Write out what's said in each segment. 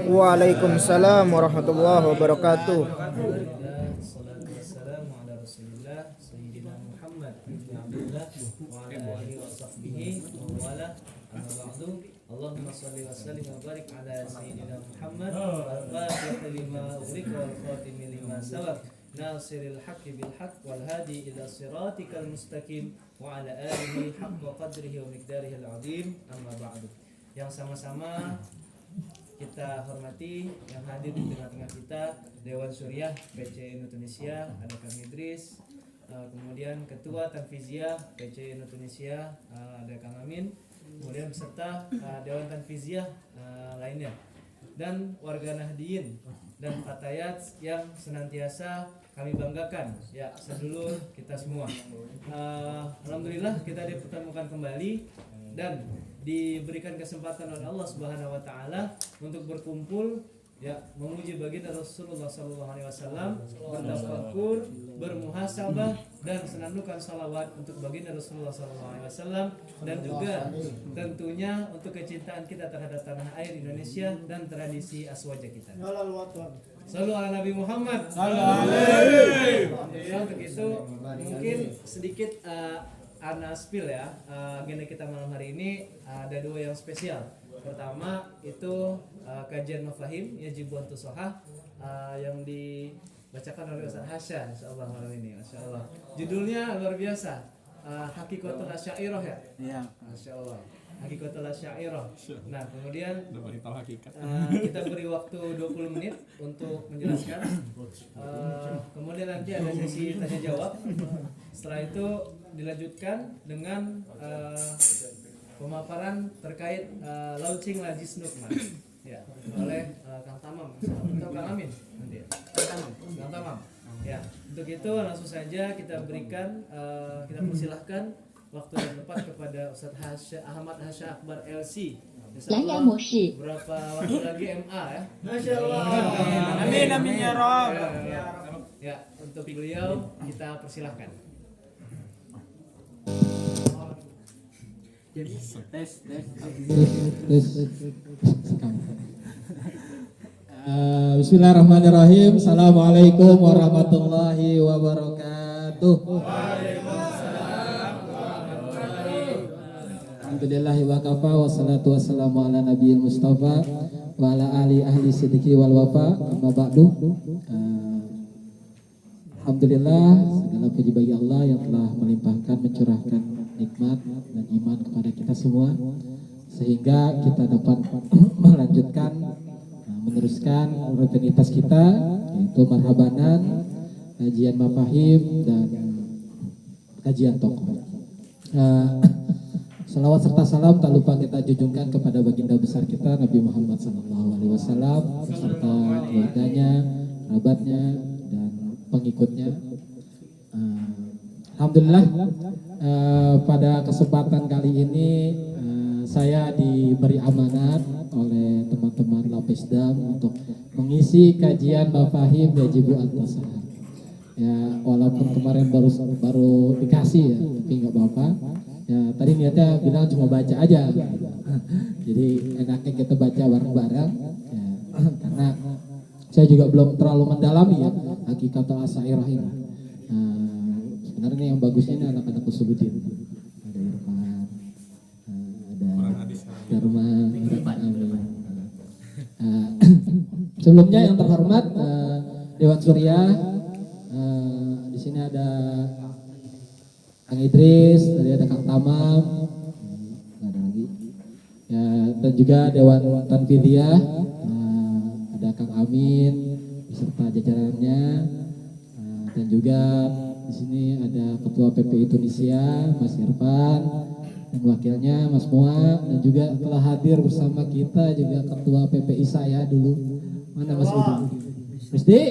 Waalaikumsalam warahmatullahi wabarakatuh. Salatu wassalamu ala Rasulillah Sayyidina Muhammad bin Abdullah wa ala alihi wa sahbihi wa wala amma ba'du. Allahumma salli wa sallim wa barik ala Sayyidina Muhammad al-Fatih lima ughliqa wal khatimi lima sabaq nasiril haqqi bil haqq wal hadi ila siratikal mustaqim wa ala alihi haqqa qadrihi wa miqdarihi al-azim. Amma ba'du. Yang sama-sama kita hormati yang hadir di tengah-tengah kita, Dewan Suriah PC Indonesia, ada Kang Idris, kemudian Ketua Tanfiziyah PC Indonesia, ada Kang Amin, kemudian beserta Dewan Tanfiziyah lainnya, dan warga Nahdien dan Fatayat yang senantiasa kami banggakan, ya sedulur kita semua. Alhamdulillah kita dipertemukan kembali dan diberikan kesempatan oleh Allah Subhanahu wa taala untuk berkumpul, ya, memuji baginda Rasulullah sallallahu alaihi wasallam, bertafakur, bermuhasabah dan senandungkan salawat untuk baginda Rasulullah sallallahu alaihi wasallam, dan juga tentunya untuk kecintaan kita terhadap tanah air Indonesia dan tradisi aswaja kita. Sallu ala Nabi Muhammad sallallahu alaihi wasallam. Untuk itu mungkin sedikit Ana spill ya, agenda kita malam hari ini ada dua yang spesial. Pertama itu kajian mafahim yajibu an tushah yang dibacakan oleh Ustaz Hasan insyaallah malam ini. Masyaallah. Judulnya luar biasa. Hakikatul Asy'ariyah ya? Iya. Masyaallah. Hakikatul Asy'ariyah. Nah, kemudian kita beri waktu 20 menit untuk menjelaskan. Kemudian nanti ada sesi tanya jawab. Setelah itu dilanjutkan dengan pemaparan terkait launching Lazis Nukman, ya, oleh Kang Tamam atau Kang Amin nanti ya. Kang Tamam. Ya, untuk itu langsung saja kita berikan, kita persilahkan waktu dan tempat kepada Ustadz Ahmad Hasya Akbar LC. Berapa waktu lagi MA ya? Masya Allah. Amin amin ya Rob. Ya, untuk beliau kita persilahkan. Bismillahirrahmanirrahim. Assalamualaikum warahmatullahi wabarakatuh. Alhamdulillahi wa kafa wassalatu wassalamu ala nabiyil mustafa wa ala ahli sidiki wal wafa. Amma ba'du. Alhamdulillah, segala puji bagi Allah yang telah melimpahkan, mencurahkan nikmat dan iman kepada kita semua, sehingga kita dapat melanjutkan, meneruskan rutinitas kita, yaitu marhabanan, kajian mafahim dan kajian tokoh. Salawat serta salam tak lupa kita junjungkan kepada baginda besar kita Nabi Muhammad SAW beserta keluarganya, kerabatnya dan pengikutnya. Alhamdulillah, pada kesempatan kali ini saya diberi amanat oleh teman-teman Lapesdam untuk mengisi kajian mafahim yajibu an tushah. Ya, walaupun kemarin baru dikasih ya, tapi nggak apa-apa. Ya, tadi niatnya bilang cuma baca aja. Jadi enaknya kita baca bareng-bareng. Ya, karena saya juga belum terlalu mendalami ya hakikatul asy'ariyah ini. Sebenarnya yang bagusnya ini anak-anak Usuluddin. Ada Irfan, ada Dharma, ada Amin. Sebelumnya yang terhormat Dewan Suriah, di sini ada Kang Idris, tadi ada Kang Tamam, ada lagi. Ya, dan juga Dewan Tanfidiyah, ada Kang Amin beserta jajarannya, dan juga di sini ada Ketua PPI Tunisia Mas Irfan dan wakilnya Mas Moa, dan juga telah hadir bersama kita juga Ketua PPI saya dulu. Mana Mas Budi? Mas Di?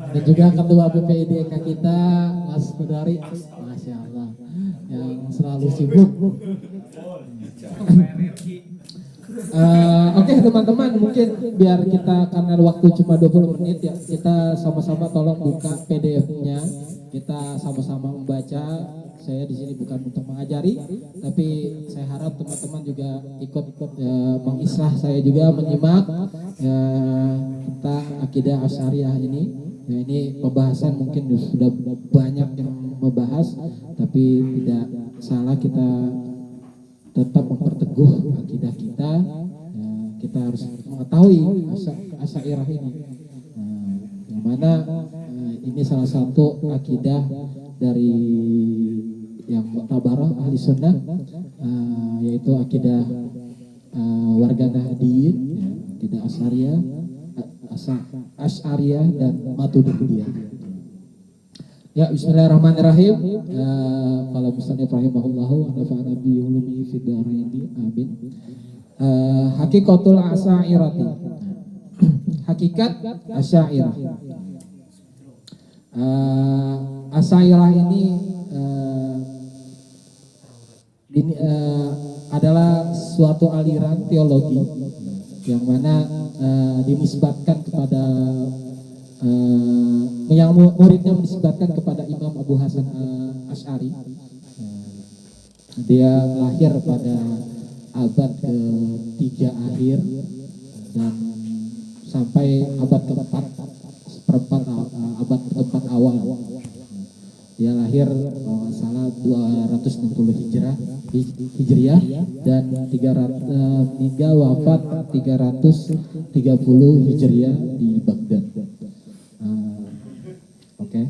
Dan juga Ketua PPI DK kita Mas Kudari, Masya Allah, yang selalu sibuk. Oke, Oke teman-teman, mungkin biar kita karena waktu cuma 20 menit ya, kita sama-sama tolong buka PDF-nya. Kita sama-sama membaca. Saya di sini bukan untuk mengajari, tapi saya harap teman-teman juga ikut mengislah saya juga menyimak tentang akidah Asy'ariyah ini. Ya, ini pembahasan mungkin sudah banyak yang membahas, tapi tidak salah kita tetap memperteguh akidah kita. Ya, kita harus mengetahui Asy'ariyah ini, yang mana ini salah satu akidah dari yang Mu'tabarah ahli sunnah, yaitu akidah warga Nahdliyin, akidah Asy'ariyah dan Maturidiyah. Ya, bismillahirrahmanirrahim. Qala musannif rahimahullahu wa nafa'ana bi ulumihi fid dharaini amin. Hakikatul Asy'ariyati. Hakikat Asy'ariyah. Asy'ariyah ini adalah suatu aliran teologi yang mana dinisbatkan kepada yang muridnya menisbatkan kepada Imam Abu Hasan Asy'ari. Dia lahir pada abad ke-3 akhir dan sampai abad ke-4 abad ke-4 awal. Dia lahir kalau nggak salah 260 Hijriah dan 300 meninggal wafat 330 Hijriah di Baghdad. Oke.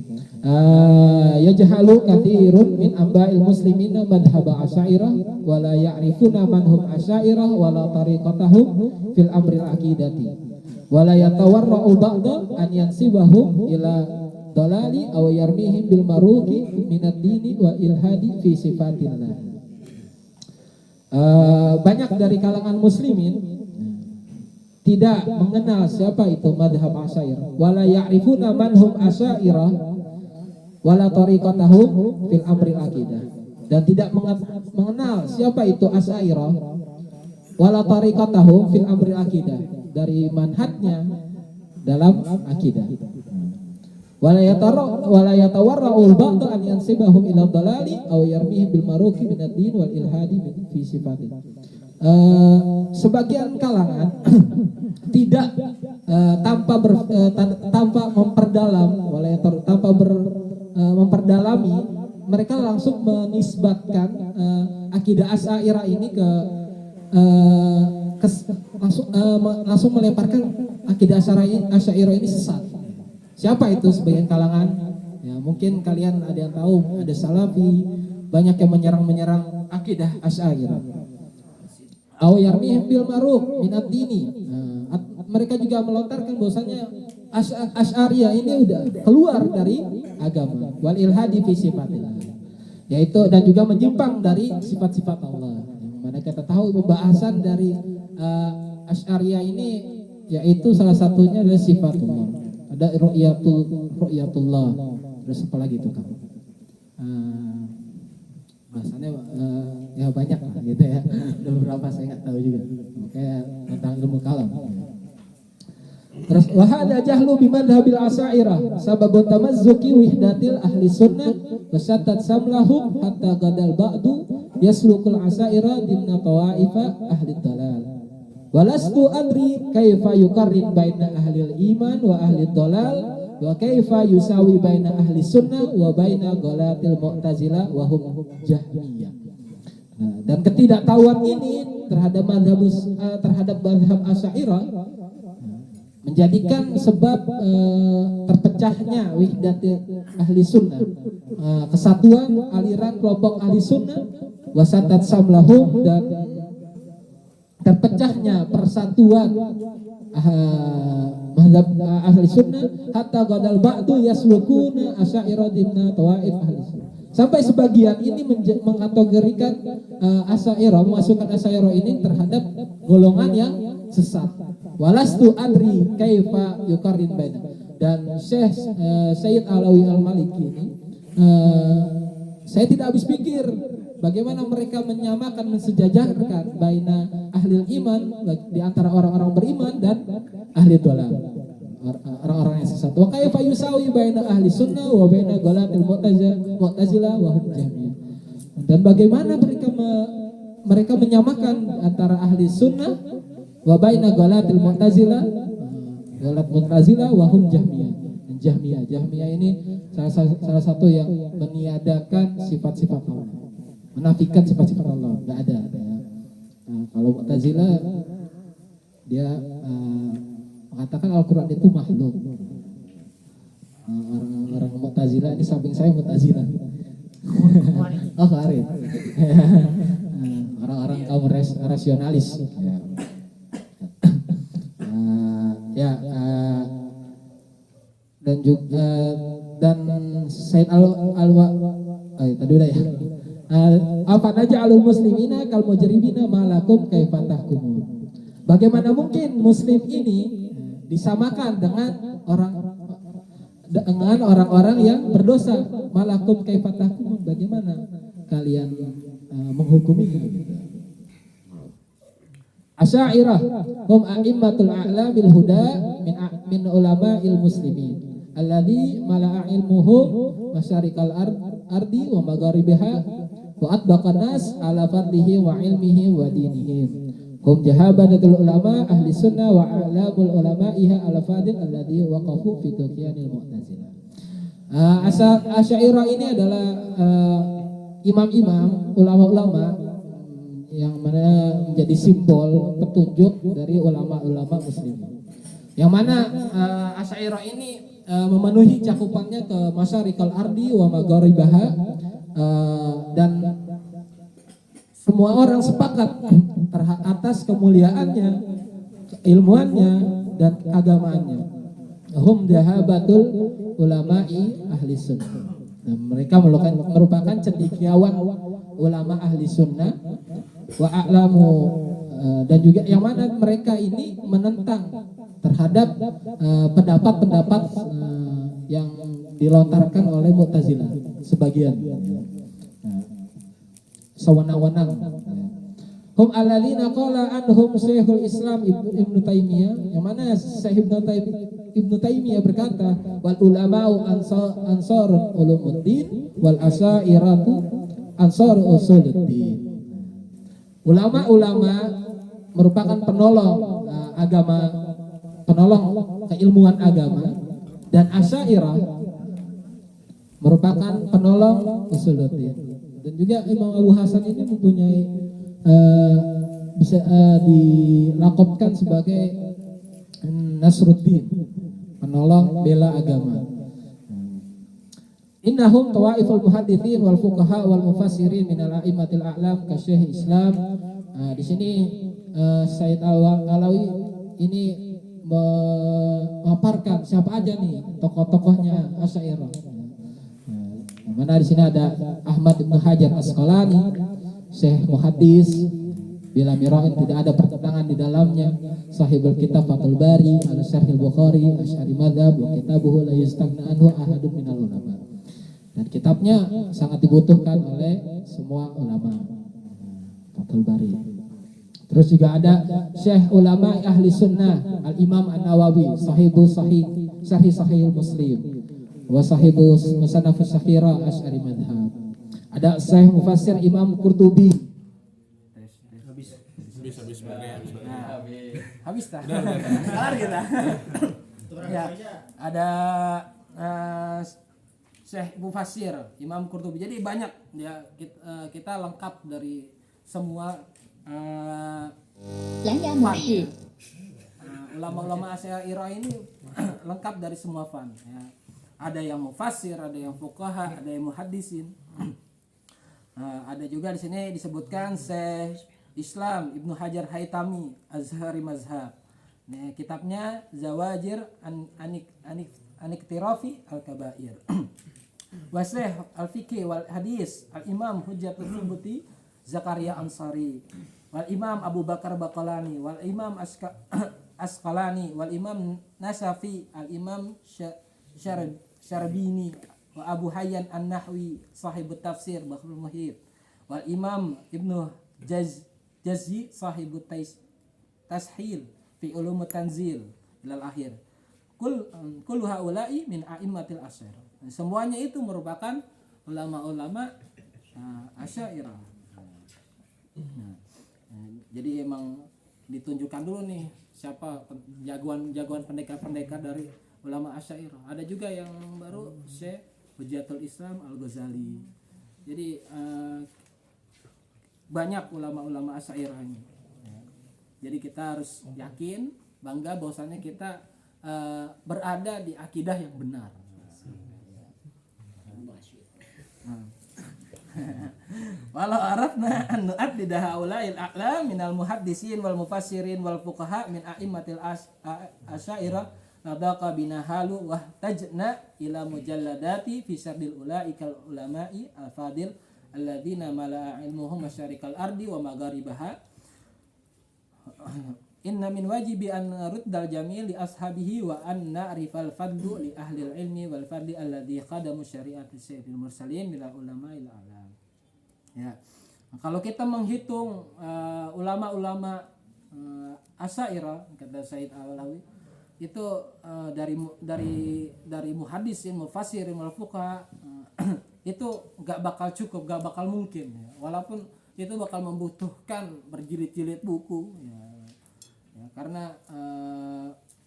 Yajhalu katsirun min amba'il muslimina madhhab Asy'ariyah wa la ya'rifuna man hum Asy'ariyah wa la tariqatahum fil amril aqidati wa la yatawarra'u ba'da an yansibahum ila dalali aw yarmihim bil maruki minad dini wa ilhadi fi sifatillah. Banyak dari kalangan muslimin tidak mengenal siapa itu madhab Asy'ariyah, wala ya'rifuna man hum Asy'ariyah wala tariqatahum fil amril aqidah, dan tidak mengenal siapa itu Asy'ariyah wala tariqatahum fil amril aqidah, dari manhajnya dalam akidah. Wala yatawarra'ul ba'd an yansibahum ila dalali aw yarmihim bil maruki minad din wal ilhadi fi sifatin. Sebagian kalangan tidak tanpa memperdalami, mereka langsung menisbatkan akidah Asy'ariyah ini langsung melemparkan akidah Asy'ariyah ini sesat. Siapa itu sebagian kalangan? Ya, mungkin kalian ada yang tahu, ada Salafi, banyak yang menyerang akidah Asy'ariyah. Aw yarmihim bil maruk minad dini. Mereka juga melontarkan bahwasanya Asy'ariyah ini udah keluar dari agama. Wal ilhadi fi sifatillah. Yaitu dan juga menyimpang dari sifat-sifat Allah. Mana kita tahu pembahasan dari Asy'ariyah ini yaitu salah satunya adalah sifatullah. Ada ru'yatullah. Terus apa lagi itu kamu? Bahasanya ya banyak lah gitu ya. Ada beberapa saya nggak tahu juga. Kayak tentang ilmu kalam. Terus wahada jahlu bimadhabil Asy'ariyah sababut tamazzuki wihdatil ahli sunnah wasattat samlahum hatta gadal ba'du yaslukul Asy'ariyah dimna tawaifa ahli dalal. Walastu adri kaifa yuqarrin baina ahlil iman wa ahli dhalal wa kaifa yusawi baina ahli sunnah wa baina ghalatil mu'tazilah wa hum jahmiyah. Dan ketidaktahuan ini terhadap mazhab Asy'ariyah menjadikan sebab terpecahnya wihdat ahli sunnah, kesatuan aliran kelompok ahli sunnah, wasatat samlahum, dan terpecahnya persatuan mazhab ahli sunnah, hatta gadal ba'du yaslukuna Asy'ariyah dimna tawaif ahli sunnah. Sampai sebagian ini mengkategorikan Asy'ariyah, memasukkan Asy'ariyah ini terhadap golongan yang sesat. Walastu adri kaifa yuqarrin baina. Dan Syekh Sayyid Alawi Al-Maliki ini saya tidak habis pikir bagaimana mereka menyamakan, mensejajarkan baina ahli iman, di antara orang-orang beriman dan ahli dhalal, orang-orang yang sesat. Wa kaifa yusawi baina ahli sunnah wa baina ghalatil mu'tazilah wa hum jahmiyah. Dan bagaimana mereka menyamakan antara ahli sunnah wa baina ghalatil mu'tazilah, ghalat mu'tazilah wa hum jahmiyah. Jahmiyah ini salah satu yang meniadakan sifat-sifat Allah, menafikan sifat-sifat Allah, nggak ada. Ya. Nah, kalau Mu'tazilah dia mengatakan Al-Quran itu makhluk. Orang Mu'tazilah ini samping saya Mu'tazilah. Oh kemarin. Orang-orang kaum rasionalis. Dan juga dan Said tadi udah ya. Apa naj'alul muslimina kal mujrimina malakum kaifa tahkumun. Bagaimana mungkin muslim ini disamakan dengan orang-orang yang berdosa? Malakum kaifa tahkumun, bagaimana kalian menghukuminya? Asy'ariyah hum a'immatul a'lamil huda min ulama'il muslimin alladzi mala'a ilmuhum masyarikal ardi wa magharibiha wa atbaqan nas ala fadlihi wa ilmihi wa dinihim. Hum jahabadatul ulama ahli sunnah wa a'lamul ulama'iha ala fadil alladzi waqafu fi tuqyanil mu'tazilah. Asy'ariyah ini adalah imam-imam, ulama-ulama yang mana menjadi simbol petunjuk dari ulama-ulama muslimin. Yang mana Asy'ariyah ini memenuhi cakupannya ke masyarikal ardi wa magharibaha, dan semua orang sepakat atas kemuliaannya, ilmuannya dan agamaannya. Hum dahabatul ulama'i ahli sunnah. Nah, mereka merupakan cendekiawan ulama ahli sunnah wa a'lamu, dan juga yang mana mereka ini menentang terhadap pendapat-pendapat yang dilontarkan oleh Mu'tazilah sebagian. Sewenang-wenang. Hum alladzina qala anhum Syekhul Islam Ibnu Taimiyah, yang mana Syekh Ibnu Taimiyah berkata, wal ulama'u ansarul ulumuddin wal asy'ariyatu ansarul usuluddin. Ulama-ulama merupakan penolong agama, penolong keilmuan agama, dan Asy'ariyah merupakan penolong usuluddin. Dan juga Imam Abu Hasan ini mempunyai bisa dilakopkan sebagai Nasruddin, penolong bela agama. Innahum tawaiful muhadditsin wal fuqaha wal mufassirin min al-a'immatil a'lam ka Syekh Islam. Di sini Said Alawi ini memaparkan siapa aja nih tokoh-tokohnya Asy'ariyah. Mana di sini ada Ahmad Ibnu Hajar Asqalani, Syekh Muhaddis bila mira'in, tidak ada pertentangan di dalamnya. Sahibul Kitab Fathul Bari, Al-Syarhil Bukhari, Asy'ari Madzhab, wa kitabuhu la yastaghna anhu ahadun minal ulama. Dan kitabnya sangat dibutuhkan oleh semua ulama. Fathul Bari. Terus juga ada Syekh ulama ahli sunnah Al-Imam An-Nawawi, Sahibul Sahih Muslim, wa sahibu Musannafus Sakhira Asy'ari Madzhab. Ada Syekh Mufassir Imam Qurtubi. Habis dah. Kelar kita. Ya, ada Syekh Mufassir Imam Qurtubi. Jadi banyak ya, kita lengkap dari semua ulama-ulama Asy'ariyah ini lengkap dari semua fan ya. Ada yang mufassir, ada yang fuqaha, ada yang muhaddisin. Ada juga di sini disebutkan Syekh Islam Ibnu Hajar Haitami Azhari Mazhab. Nah, kitabnya Zawajir Aniktirafi Al-Kabair. Wa Syekh Al-Fiqh wal Hadis Al-Imam Hujjatul Subuti Zakaria Ansari, wal Imam Abu Bakar Baqalani, wal Imam Asqalani, wal Imam Nasafi, Al-Imam Syarbini, wa Abu Hayyan An-Nahwi, sahibut tafsir Bahrul Muhit, wal Imam Ibnu jazzi sahibut tashil fi ulumut tanzil ilal akhir. Kul haula'i min a'immatil asy'ar. Semuanya itu merupakan ulama-ulama Asy'ariyah. Jadi emang ditunjukkan dulu nih siapa jagoan pendekar-pendekar dari ulama Asy'ariyah. Ada juga yang baru Syekh Hujjatul Islam Al-Ghazali. Jadi banyak ulama-ulama Asy'ariyah ini. Jadi kita harus yakin, bangga bahwasanya kita berada di akidah yang benar. Walau arafna an nu'addida haula'il a'lam minal muhaddisin wal mufassirin wal fuqaha min a'immatil asy'ariyah nadaqa bina halu wa tajna ila mujalladati fi sardil ulaikal ulama'i al-fadil alladzina mala'a ilmuhum masyarikal ardi wa magharibaha. Inna min wajibi an ruddal jamil li ashabihi wa an na'rifal fadlu li ahli ilmi wal fadli alladhi qadamu syari'ati sayyidil mursalin minal ulama'il a'lam. Ya. Kalau kita menghitung ulama-ulama Asy'ariyah kata Said Al-Alawi itu dari muhaddisin, mufassirin, wal fuqaha itu gak bakal cukup, gak bakal mungkin ya. Walaupun itu bakal membutuhkan berjilid-jilid buku ya. Karena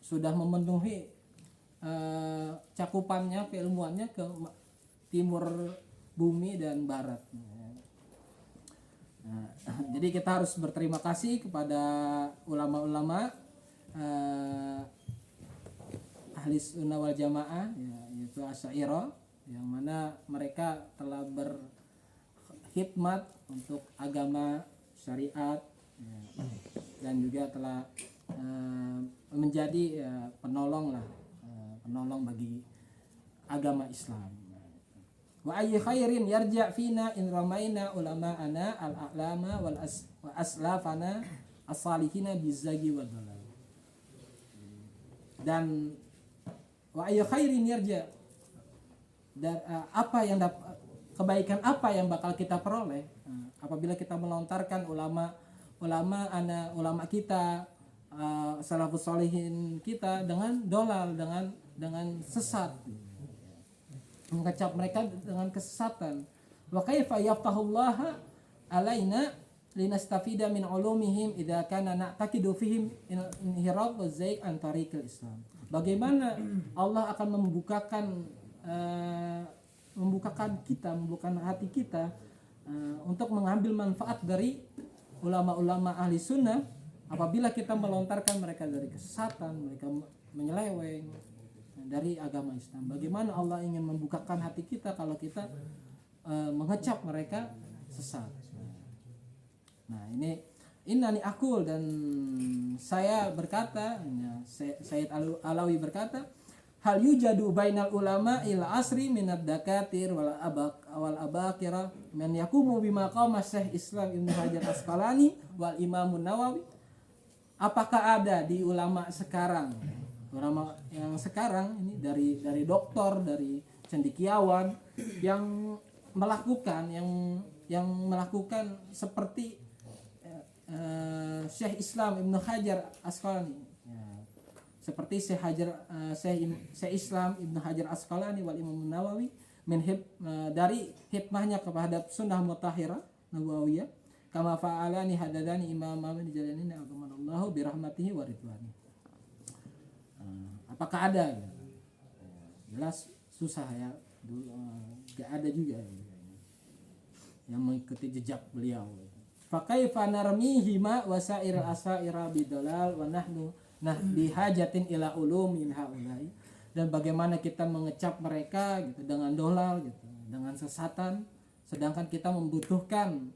sudah memenuhi cakupannya, keilmuannya ke timur bumi dan barat. Jadi kita harus berterima kasih kepada ulama-ulama ahli sunnah wal jamaah ya, yaitu Asy'ariyah, yang mana mereka telah berkhidmat untuk agama syariat ya, dan juga telah menjadi penolong bagi agama Islam. Wa ayyi khairin yarja' fina in ramaina ulama'ana al-a'lama wa aslafana as-salihina bizagi wa dhalal. Dan wa ayyi khairin yarja', dan kebaikan apa yang bakal kita peroleh apabila kita melontarkan ulama kita, salafus sholihin kita dengan dolal, dengan sesat, mengecap mereka dengan kesesatan. Wa kaifa yaftahullaha alaina linastafida min ulumihim idza kana na'taqidu fihim inhiraf wa zaik an tariqil Islam. Bagaimana Allah akan membukakan hati kita untuk mengambil manfaat dari ulama-ulama ahli sunnah apabila kita melontarkan mereka dari kesesatan, mereka menyeleweng dari agama Islam. Bagaimana Allah ingin membukakan hati kita kalau kita mengecap mereka sesat. Nah ini innani aqul, dan saya berkata, Sayyid Alawi berkata, hal yujadu bainal ulama il asri minad dakatir wal abakira man yakumu bima qama Syekh Islam Ibnu Hajar Asqalani wal Imam Nawawi. Apakah ada di ulama sekarang, ulama yang sekarang ini dari doktor, dari cendekiawan yang melakukan seperti Syekh Islam Ibnu Hajar Asqalani ya. Seperti Syekh Islam Ibnu Hajar Asqalani wal Imam Nawawi dari hikmahnya kepada sunnah mutahhirah nabawiyah, kama fa'alani hadadani Imam Ahmad Jalalain azamallahu bi rahmatihi wa ridwani. Apakah ada ya? Jelas susah ya, enggak ada juga yang mengikuti jejak beliau. Fa kaifa narmihima wa sa'ir asaira bidalal wa nahnu bihajatin ila ulumin haulai. Dan bagaimana kita mengecap mereka gitu dengan dolal gitu, dengan sesatan, sedangkan kita membutuhkan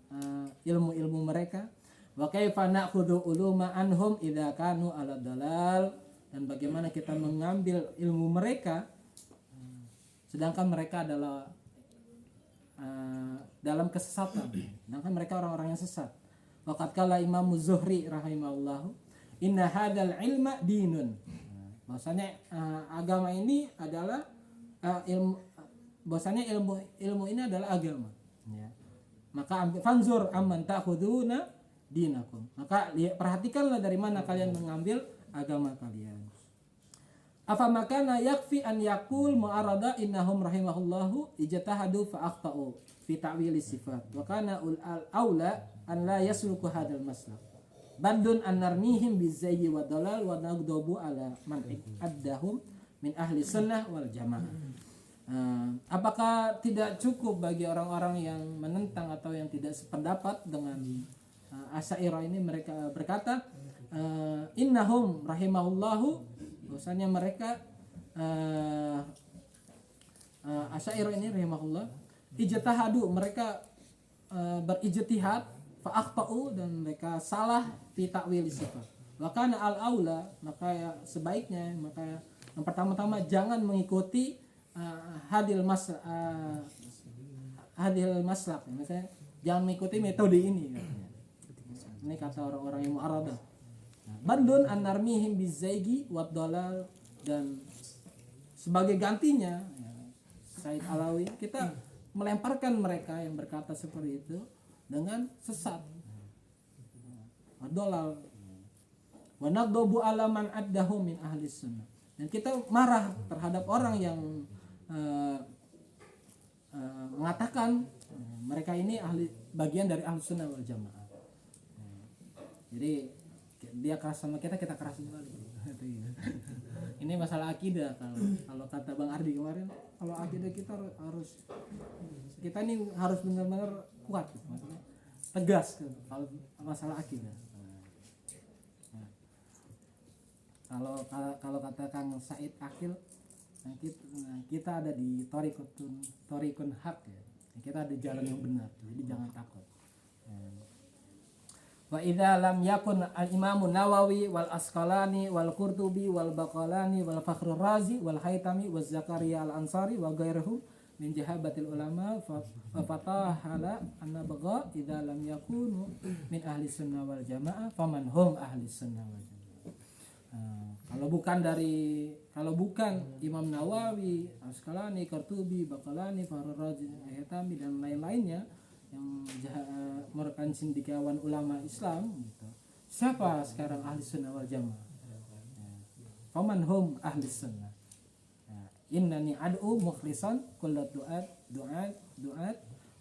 ilmu-ilmu mereka. Wa kaifa na'khudhu uluma anhum idza kanu ala dalal, dan bagaimana kita mengambil ilmu mereka sedangkan mereka adalah dalam kesesatan, sedangkan mereka orang-orang yang sesat. Waqad qala Imam Zuhri rahimahullahu, inna hadzal ilma dinun. Bahwasanya agama ini adalah ilmu ini adalah agama ya. Maka fanzur amman ta'khuduna dinakum. Maka perhatikanlah dari mana kalian mengambil agama kalian. Afa makana yakfi an yakul mu'arada innahum rahimahullahu ijtahadu fa akhtau fi ta'wil sifat wa kana al aula an la yasluku hadzal maslak bandun an narmihim bizayyi wa dalal wa nagdabu ala man addahum min ahli sunnah wal jamaah. Apakah tidak cukup bagi orang-orang yang menentang atau yang tidak sependapat dengan Asy'ariyah ini? Mereka berkata innahum rahimahullahu, bahwasanya mereka Asy'ariyah ini rahimahullah ijtihadu, mereka berijtihad fa akhtau, dan mereka salah fi ta'wil sifat. Wa kana al aula, maka sebaiknya, maka yang pertama-tama jangan mengikuti hadil maslak, misalnya jangan mengikuti metode ini katanya. Ini kata orang-orang yang mu'aradah. Bandun an-narmihim bizaygi wad dalal, dan sebagai gantinya ya, Said Alawi, kita melemparkan mereka yang berkata seperti itu dengan sesat, wad dalal, wa nagdabu ala man addahum min ahli sunnah, dan kita marah terhadap orang yang mengatakan mereka ini bagian dari ahli sunnah wal jamaah. Jadi dia keras sama kita, kita keras juga. Ini masalah akidah. Kalau kata Bang Ardi kemarin, kalau akidah kita ini harus benar-benar kuat, maksudnya tegas kalau masalah akidah. Kalau kata Kang Said Akil, kita ada di Thoriqun Haq ya. Kita ada jalan yang benar, jadi jangan takut. Wa idza lam yakun al-Imam Nawawi wal Asqalani wal Qurtubi wal Baqalani wal Fakhrur Razi wal Haytami wal Zakaria al-Ansari wa ghairuhum min jahabatil ulama fa fatahala an-nabgha idza lam yakunu min ahli sunnah wal jamaah faman hum ahli sunnah wal jamaah. Kalau bukan Imam Nawawi, Asqalani, Qurtubi, Baqalani, Fakhrur Razi, Haytami dan lain-lainnya yang merupakan cendekiawan ulama Islam gitu. Siapa sekarang ahli sunnah wal jamaah? Faman hum ahli sunnah. Innani ad'u mukhlisan kullu du'at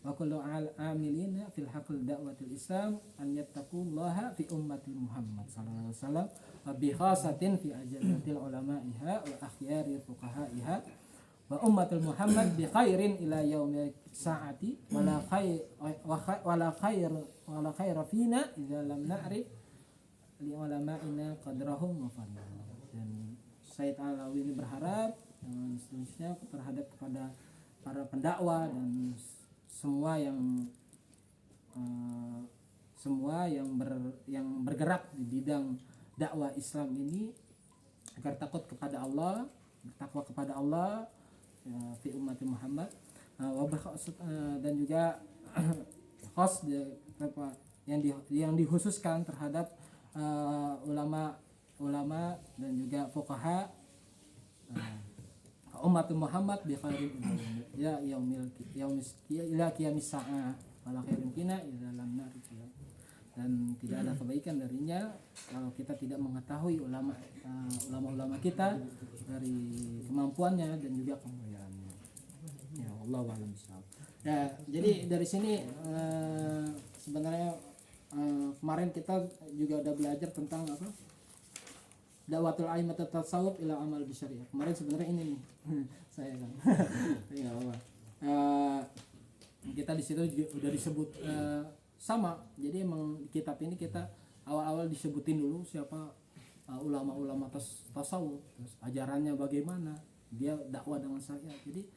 wa kullu amilina fil haqqil da'watil Islam an yattaqullaha fi ummati Muhammad sallallahu alaihi wasallam wa bi khasatin fi ajalatil ulama'iha wa akhyari fuqaha'iha wa ummatul Muhammad bi khairin ila yaumil saati wala khair fina idza lam na'rif li ulama'ina qadrahum wa fadlahum. Dan Said Alawi ini berharap dengan seterusnya terhadap kepada para pendakwah dan semua yang bergerak di bidang dakwah Islam ini agar takut kepada Allah, bertakwa kepada Allah fi ummati Muhammad, dan juga khas yang dikhususkan terhadap ulama dan juga fuqaha umat Muhammad bi khairin ya yaumil ila qiyamis saah wala khairin kina idza lam na'rif, dan tidak ada kebaikan darinya kalau kita tidak mengetahui ulama kita dari kemampuannya dan juga kemuliaannya. Ya Allah wa'alam bishawab. Ya, jadi dari sini sebenarnya kemarin kita juga udah belajar tentang apa? Dakwatul aimat tasawuf ila amal bisyariah. Kemarin sebenarnya ini nih saya kan. Ya Allah. Kita di situ juga udah disebut sama. Jadi emang di kitab ini kita awal-awal disebutin dulu siapa ulama-ulama tasawuf, terus ajarannya bagaimana, dia dakwah dengan syariat. Jadi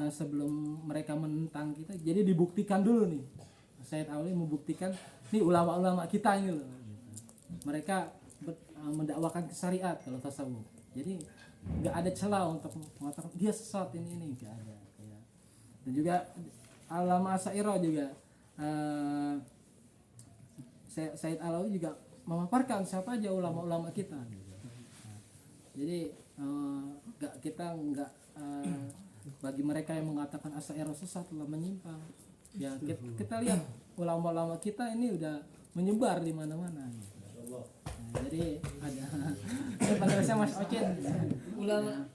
sebelum mereka menentang kita, jadi dibuktikan dulu nih. Said Alawi membuktikan nih ulama-ulama kita ini loh. Mereka mendakwakan ke syariat kalau tasawuf. Jadi nggak ada celah untuk mengatakan dia sesat ini nggak ada. Dan juga ulama Asy'ariyah juga Said Alawi juga memaparkan siapa aja ulama-ulama kita. Jadi kita nggak bagi mereka yang mengatakan Asy'ariyah sesat telah menyimpang. Ya kita lihat ulama-ulama kita ini udah menyebar di mana-mana. Nah, jadi ada penulisnya Mas Ocin. Ulama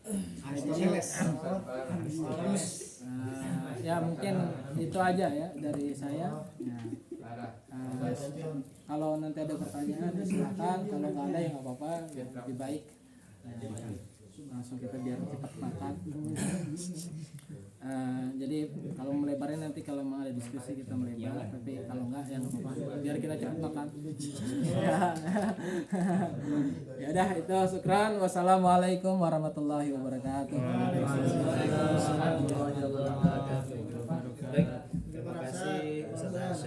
Ya mungkin itu aja ya dari saya. Nah, kalau nanti ada pertanyaan ya silakan, kalau nggak ada ya nggak apa-apa, ya lebih baik langsung kita biar cepat makan. Jadi kalau melebarnya nanti kalau mau ada diskusi kita melebar, tapi kalau enggak ya nggak apa-apa, biar kita cepat makan. Ya udah itu, syukran. Wassalamualaikum warahmatullahi wabarakatuh. Waalaikumsalam warahmatullahi wabarakatuh.